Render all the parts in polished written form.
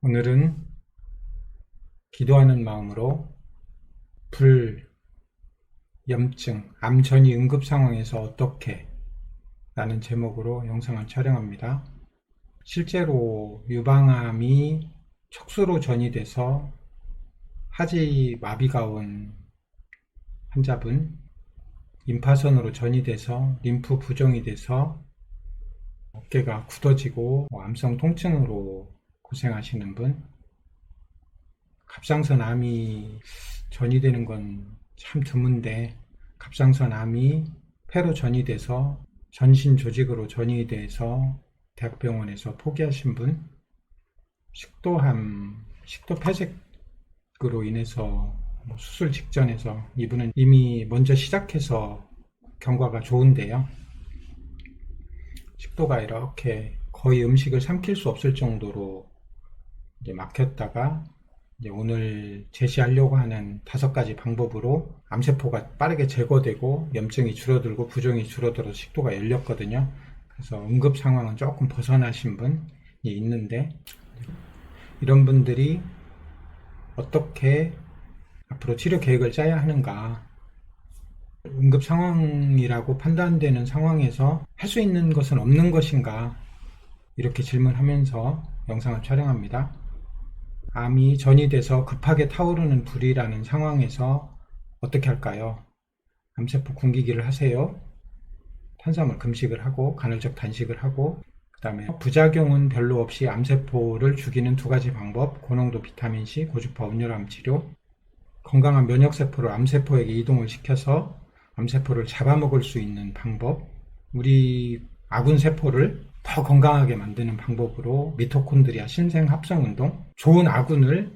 오늘은 기도하는 마음으로 불, 염증, 암 전이 응급 상황에서 어떻게 라는 제목으로 영상을 촬영합니다. 실제로 유방암이 척수로 전이돼서 하지 마비가 온 환자분, 임파선으로 전이돼서 림프 부종이 돼서 어깨가 굳어지고 암성 통증으로 고생하시는 분, 갑상선 암이 전이되는 건 참 드문데 갑상선 암이 폐로 전이돼서 전신 조직으로 전이돼서 대학병원에서 포기하신 분, 식도암, 식도폐색으로 인해서 수술 직전에서 이분은 이미 먼저 시작해서 경과가 좋은데요. 식도가 이렇게 거의 음식을 삼킬 수 없을 정도로 이제 막혔다가 이제 오늘 제시하려고 하는 5가지 방법으로 암세포가 빠르게 제거되고 염증이 줄어들고 부종이 줄어들어서 식도가 열렸거든요. 그래서 응급 상황은 조금 벗어나신 분이 있는데 이런 분들이 어떻게 앞으로 치료 계획을 짜야 하는가, 응급 상황이라고 판단되는 상황에서 할 수 있는 것은 없는 것인가, 이렇게 질문하면서 영상을 촬영합니다. 암이 전이돼서 급하게 타오르는 불이라는 상황에서 어떻게 할까요? 암세포 굶기기를 하세요. 탄수화물 금식을 하고 간헐적 단식을 하고, 그 다음에 부작용은 별로 없이 암세포를 죽이는 2가지 방법, 고농도 비타민C, 고주파 온열암 치료, 건강한 면역세포를 암세포에게 이동을 시켜서 암세포를 잡아먹을 수 있는 방법, 우리 아군세포를 더 건강하게 만드는 방법으로 미토콘드리아 신생합성운동, 좋은 아군을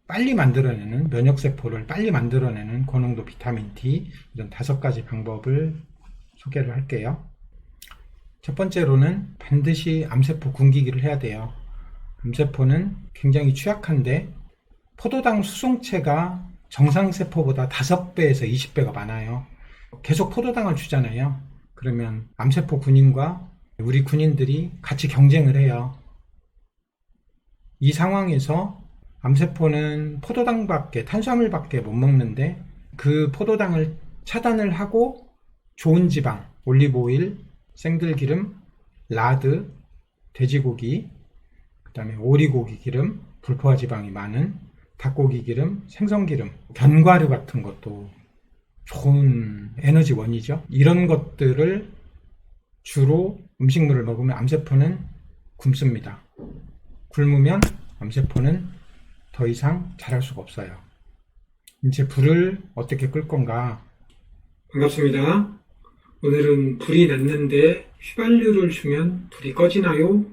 빨리 만들어내는, 면역세포를 빨리 만들어내는 고농도 비타민 D, 이런 5가지 방법을 소개를 할게요. 첫 번째로는 반드시 암세포 굶기기를 해야 돼요. 암세포는 굉장히 취약한데 포도당 수송체가 정상세포보다 5배에서 20배가 많아요. 계속 포도당을 주잖아요. 그러면 암세포 군인과 우리 군인들이 같이 경쟁을 해요. 이 상황에서 암세포는 포도당밖에, 탄수화물밖에 못 먹는데 그 포도당을 차단을 하고 좋은 지방, 올리브오일, 생들기름, 라드, 돼지고기, 그 다음에 오리고기 기름, 불포화 지방이 많은 닭고기 기름, 생선기름, 견과류 같은 것도 좋은 에너지원이죠. 이런 것들을 주로 음식물을 먹으면 암세포는 굶습니다. 굶으면 암세포는 더 이상 자랄 수가 없어요. 이제 불을 어떻게 끌 건가? 반갑습니다. 오늘은 불이 났는데 휘발유를 주면 불이 꺼지나요?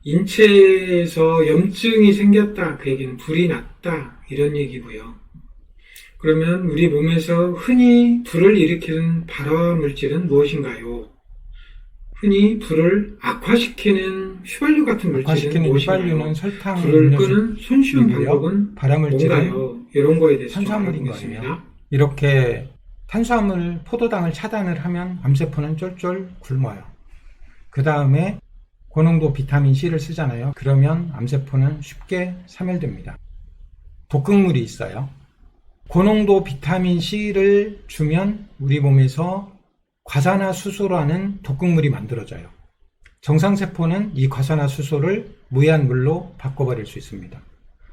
인체에서 염증이 생겼다, 그 얘기는 불이 났다, 이런 얘기고요. 그러면 우리 몸에서 흔히 불을 일으키는 발화물질은 무엇인가요? 흔히 불을 악화시키는 휘발유 같은 물질은 무엇인가요? 휘발유는 설탕, 불을 끄는 손쉬운 방법은 뭔가요? 이런 거에 대해서 탄수화물인 거예요. 이렇게 탄수화물, 포도당을 차단을 하면 암세포는 쫄쫄 굶어요. 그 다음에 고농도 비타민C를 쓰잖아요. 그러면 암세포는 쉽게 사멸됩니다. 독극물이 있어요. 고농도 비타민C를 주면 우리 몸에서 과산화수소라는 독극물이 만들어져요. 정상세포는 이 과산화수소를 무해한 물로 바꿔버릴 수 있습니다.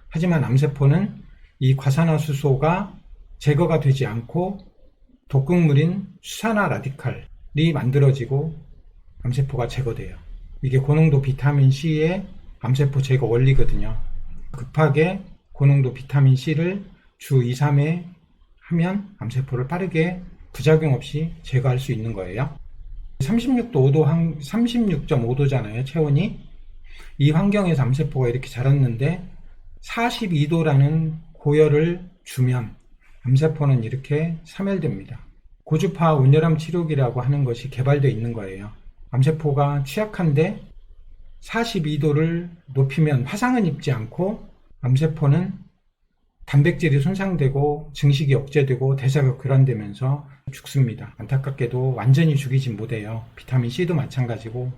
하지만 암세포는 이 과산화수소가 제거가 되지 않고 독극물인 수산화 라디칼이 만들어지고 암세포가 제거돼요. 이게 고농도 비타민C의 암세포 제거 원리거든요. 급하게 고농도 비타민C를 주 2, 3회 하면 암세포를 빠르게 부작용 없이 제거할 수 있는 거예요. 36.5도잖아요, 체온이. 이 환경에서 암세포가 이렇게 자랐는데 42도라는 고열을 주면 암세포는 이렇게 사멸됩니다. 고주파 온열암 치료기라고 하는 것이 개발되어 있는 거예요. 암세포가 취약한데 42도를 높이면 화상은 입지 않고 암세포는 단백질이 손상되고 증식이 억제되고 대사가 교란되면서 죽습니다. 안타깝게도 완전히 죽이진 못해요. 비타민C도 마찬가지고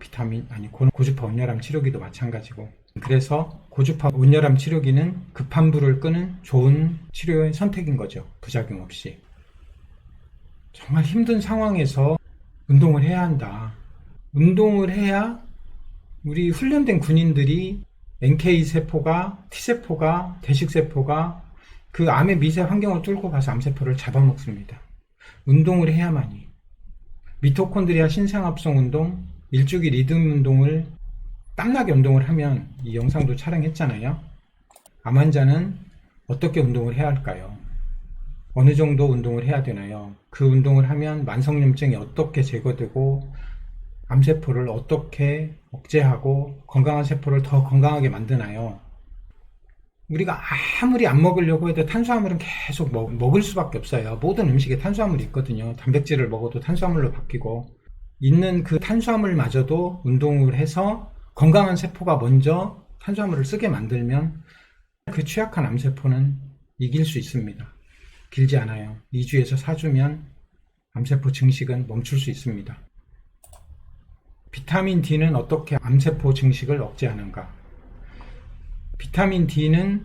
고주파 온열암 치료기도 마찬가지고. 그래서 고주파 온열암 치료기는 급한 불을 끄는 좋은 치료의 선택인 거죠. 부작용 없이. 정말 힘든 상황에서 운동을 해야 한다. 운동을 해야 우리 훈련된 군인들이 NK세포가, T세포가, 대식세포가 그 암의 미세 환경을 뚫고 가서 암세포를 잡아먹습니다. 운동을 해야만이. 미토콘드리아 신생합성 운동, 일주기 리듬 운동을 땀나게 운동을 하면 이 영상도 촬영했잖아요. 암 환자는 어떻게 운동을 해야 할까요? 어느 정도 운동을 해야 되나요? 그 운동을 하면 만성염증이 어떻게 제거되고 암세포를 어떻게 억제하고 건강한 세포를 더 건강하게 만드나요? 우리가 아무리 안 먹으려고 해도 탄수화물은 계속 먹을 수밖에 없어요. 모든 음식에 탄수화물이 있거든요. 단백질을 먹어도 탄수화물로 바뀌고 있는 그 탄수화물마저도 운동을 해서 건강한 세포가 먼저 탄수화물을 쓰게 만들면 그 취약한 암세포는 이길 수 있습니다. 길지 않아요. 2주에서 4주면 암세포 증식은 멈출 수 있습니다. 비타민 D는 어떻게 암세포 증식을 억제하는가? 비타민 D는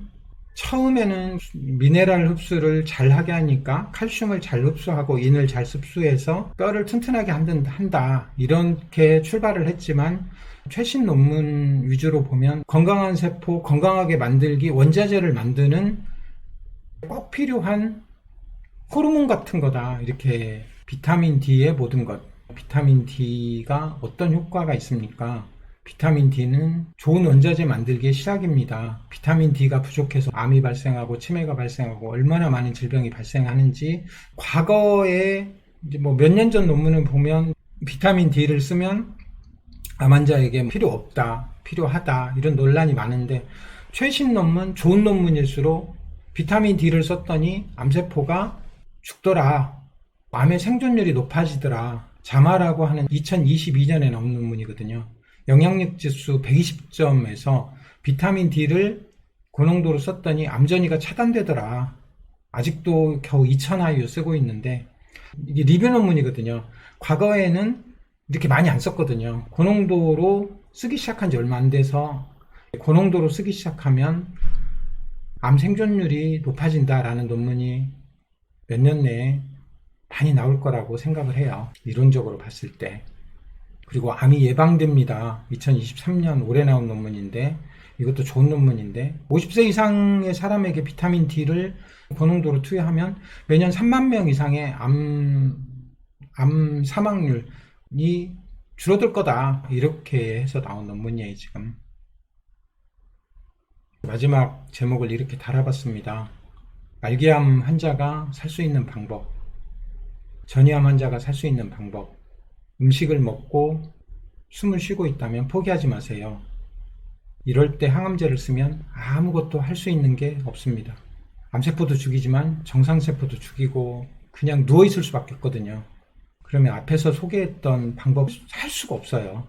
처음에는 미네랄 흡수를 잘 하게 하니까 칼슘을 잘 흡수하고 인을 잘 흡수해서 뼈를 튼튼하게 한다. 이렇게 출발을 했지만 최신 논문 위주로 보면 건강한 세포, 건강하게 만들기, 원자재를 만드는 꼭 필요한 호르몬 같은 거다. 이렇게 비타민 D의 모든 것. 비타민 D가 어떤 효과가 있습니까? 비타민 D는 좋은 원자재 만들기의 시작입니다. 비타민 D가 부족해서 암이 발생하고 치매가 발생하고 얼마나 많은 질병이 발생하는지 과거에 이제 몇 년 전 논문을 보면 비타민 D를 쓰면 암 환자에게 필요 없다, 필요하다 이런 논란이 많은데 최신 논문, 좋은 논문일수록 비타민 D를 썼더니 암세포가 죽더라. 암의 생존율이 높아지더라. 자마라고 하는 2022년에 나온 논문이거든요. 영향력 지수 120점에서 비타민 D를 고농도로 썼더니 암전이가 차단되더라. 아직도 겨우 2000IU 쓰고 있는데 이게 리뷰 논문이거든요. 과거에는 이렇게 많이 안 썼거든요. 고농도로 쓰기 시작한 지 얼마 안 돼서 고농도로 쓰기 시작하면 암 생존율이 높아진다라는 논문이 몇 년 내에 많이 나올 거라고 생각을 해요. 이론적으로 봤을 때. 그리고 암이 예방됩니다. 2023년 올해 나온 논문인데 이것도 좋은 논문인데 50세 이상의 사람에게 비타민 D를 고농도로 투여하면 매년 3만 명 이상의 암 사망률이 줄어들 거다. 이렇게 해서 나온 논문이에요, 지금. 마지막 제목을 이렇게 달아봤습니다. 말기암 환자가 살 수 있는 방법, 전이암 환자가 살 수 있는 방법. 음식을 먹고 숨을 쉬고 있다면 포기하지 마세요. 이럴 때 항암제를 쓰면 아무것도 할 수 있는 게 없습니다. 암세포도 죽이지만 정상세포도 죽이고 그냥 누워있을 수밖에 없거든요. 그러면 앞에서 소개했던 방법 할 수가 없어요.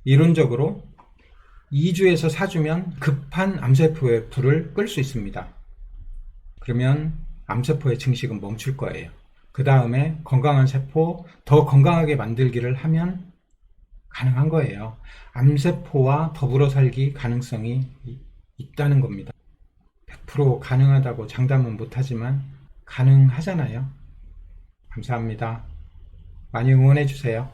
이론적으로 2주에서 4주면 급한 암세포의 불을 끌 수 있습니다. 그러면 암세포의 증식은 멈출 거예요. 그 다음에 건강한 세포, 더 건강하게 만들기를 하면 가능한 거예요. 암세포와 더불어 살기 가능성이 있다는 겁니다. 100% 가능하다고 장담은 못하지만 가능하잖아요. 감사합니다. 많이 응원해 주세요.